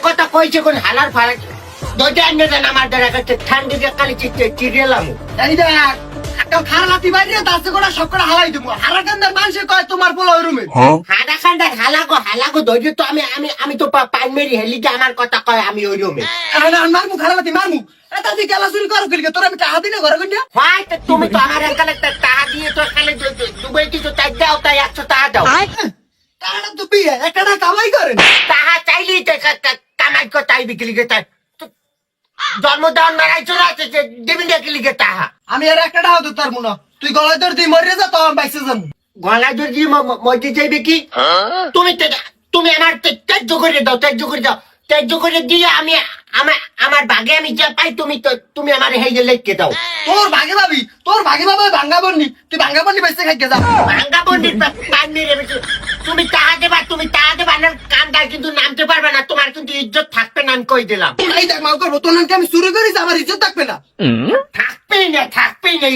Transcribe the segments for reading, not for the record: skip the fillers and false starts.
কথা কইছে কোন হালার ফালা দুইটা এনে দেন আমার দ্বারা কাছে ঠান্ডা কালি চিড়েলাম এই দেখ একটা খারালাতি বাইরে তাছে করে সব করে হালাই দেবো হারাকান্দার মানুষে কয় তোমার বলো ওই রুমে হাডা খান্ডা হালাগো ধৈর্য তো আমি তো পাইন মেরি হেলি যে আমার কথা কয় আমি ওই রুমে মারমু খারালাতি মারমু এটা তুই গেলা চুরি করো কিলকে তোর আমি টাকা দিনে ঘরে কইনা হয় তো তুমি তো আমার এখানে টাকা দিয়ে তো খালি দুবাই কিছু তাই দাও তাই 100 টাকা দাও টাকাটা তো বিয়ে একটা কামাই করেন টাকা চাইলেই কামাই কো তাই বিক্রি কে তাই জন্মদান মারাই চলে আছে যে দেবেন দেখলি কে টাকা আমি আর একটা টাকা দিতে পারবো না তুই গলায় ধরে তুই মরে যা তো আমি বাইসে যাবো গলায় ধরে দিয়ে মরতে চাইবে কি তুমি আমার ত্যায্য করে দাও ত্যায্য করে দিয়ে আমি আমার ভাগে আমি যা পাই তুমি আমার হেয়ে লেখকে দাও তোর ভাগে ভাবি ভাঙ্গা বন্নি তুই ভাঙ্গা বন্নি বাইসে খাইকে যা ভাঙ্গা বন্ডির পান মেরে তুমি টাকা দেবা না কান্দায় কিন্তু নামতে পারবে না তোমার কিন্তু ইজ্জত থাকবে না আমি কই দিলাম এই দেখ মাও করবো তোর নামকে আমি চুরি করিস আমার ইজ্জত থাকবে না থাকবেই না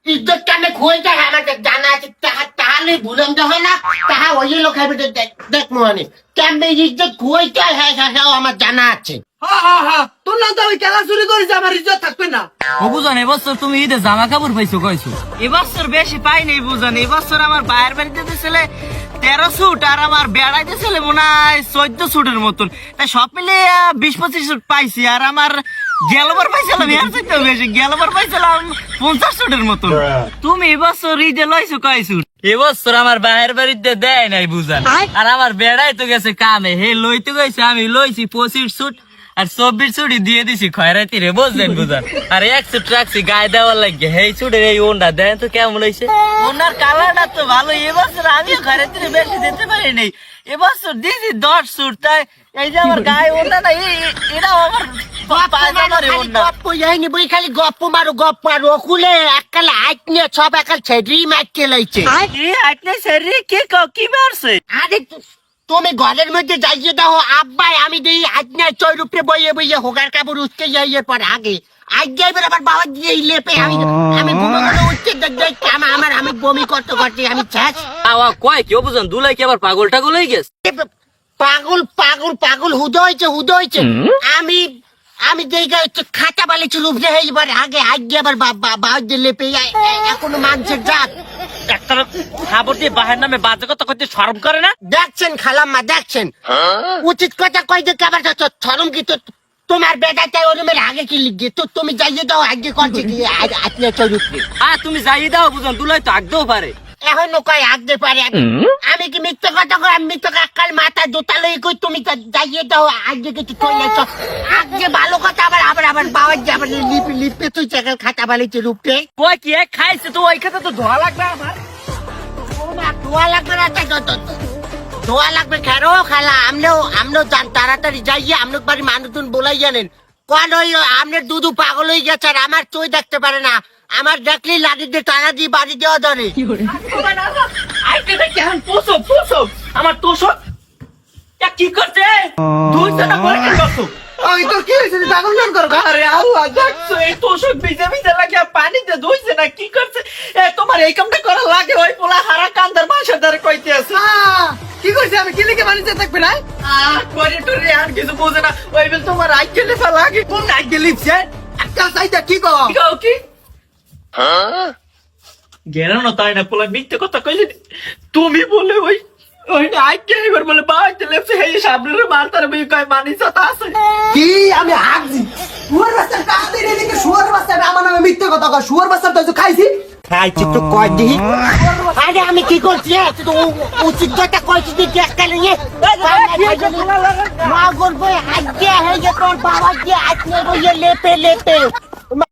ইজ্জত কেমন খুঁয়ে যায় আমার জানা আছে তাহলে ভুলন হয় না তাহা ওই লোক দেখ মানে কেমন ইজ্জত খুঁয়ে যায় হ্যাঁ আমার জানা আছে হ্যাঁ তোর নাম তো আমি কেলা চুরি করিস আমার ইজ্জত থাকবে না ও বুঝান এবছর তুমি ঈদে জামা কাপড় পাইছো কইছো এবছর বেশি পাই নাই বুঝান এবছর আমার বাইরের বাড়িতে দিয়েছিলে 13 স্যুট আর আমার বেড়াই দিয়েছিলে মনে হয় 14 স্যুটের মতন তাই সব মিলে 20-25 স্যুট পাইছি আর আমার গেলবার পাইছিলাম এর চাইতে বেশি গেলবার পাইছিলাম 50 স্যুটের মতন তুমি এবছর ঈদে লইছো কয় স্যুট এবছর আমার বাইরের বাড়িতে দেয় নাই বুঝান আর আমার বেড়াই তো গেছে কামে হে লইতে গেছে আমি লইছি 25 স্যুট আর 24 চুড়ি দিয়ে দিছি খয়রাতি রে বুঝলেন বুঝান আর 1 চুট রাখছি গায়ে দেওয়ার লাগে এই চুড়ের এই ওন্ডা দেন তো কেমন হয়েছে ওনার কালারটা তো ভালো এবছর আমিও খয়রাতি রে বেশি দিতে পারি নাই এবছর দিছি 10 চুট তাই এই যে আমার গায়ে ওন্ডা না এটা আমার গপ্প মারো খুলে এককালে হাইট নিয়ে সব একাল ছেড়ি মাইকে লাইছে কি মারছে আরে তুমি ঘরের মধ্যে যাইয়ে দাও আব্বাই আমি দিই আজনা চৈর উপরে বইয়ে হোগার কাপড় উঠতে যাইয়ে পর আগে আজ যাইবার আমার বাবা দিয়ে লেপে আমি বমি করে উঠতে আমি বমি করতে আমি শেষ কয় কেউ বুঝান দুলাই কি আবার পাগল টাগল হয়ে গেছে পাগল হুদ হয়েছে আমি দেখে খাতা বালিছিল উপরে এইবার আগে আবার বাবা দিয়ে লেপে এখনো মানুষের জাত একটা খাবার দিয়ে বাহের নামে বাজে কথা করতে শরম করে না দেখছেন খালাম্মা দেখছেন উচিত কথা কই দেখে আবার শরম কি তোমার বেটা তাই ওরমের আগে কি লিখে তো তুমি যাইয়ে দাও আগে করছে কি আপনি চৌরুপে তুমি যাইয়ে দাও বুঝান দুলাই তো আগতেও পারে এখন কয় আগতে পারে আমি কি মিথ্যা কথা কই আমি মিথ্যা কাকাল মাথা জুতা লই কই তুমি যাইয়ে দাও আগে কিছু কইলেছ আগে ভালো কথা আবার বাবা যাবার লিপে তুই চাকাল খাতা বালিছে রূপে কই কি এক খাইছে তো ওই খাতা তো ধোয়া লাগবে আমার ধোয়া লাগবে না ধোয়া লাগবে খেরো খালা আমনেও যান তাড়াতাড়ি যাইয়ে আমনে বাড়ি মানুষজন বলাই জানেন কোন ওই আমনের দুধু পাগল হয়ে গেছে আর আমার চই দেখতে পারে না আমার দেখলি লাঠি দিয়ে টানা দিয়ে বাড়ি দেওয়া ধরে আমার তোষক কি করছে দুই জানা করে করছো ওই তোর কি হয়েছে পাগল জন করো আরে আল্লাহ দেখছো এই তোষক ভিজে লাগে পানিতে ধুইছে না কি করছে তোমার এই কামটা করা লাগে ওই পোলা হারা কান্দার বাসার দ্বারা কইতে আছে কি করছে আমি কি লিখে বানিয়ে থাকবে না করে টরে আর কিছু বোঝে না ওই বেল তোমার আইকে লেখা লাগে কোন আইকে লিখছে একটা সাইডে কি কও কি গেরানো না তাই না পোলা মিথ্যে কথা কইলে তুমি বলে ওই আইকে এবার বলে বাইতে লেপছে এই সামনের মারতার বই কয় মানিস তা আছে কি আমি হাগজি শুয়ার বাচ্চা কাঁদে রে দেখে শুয়ার বাচ্চা আমার নামে মিথ্যে কথা কয় শুয়ার বাচ্চা তো খাইছি খাইছি তো কয় দিই আরে আমি কি করছি তো উচিত কথা কইছি তুই এককালে নিয়ে মা করবো আজকে হয়ে তোর বাবা যে আজকে লেপে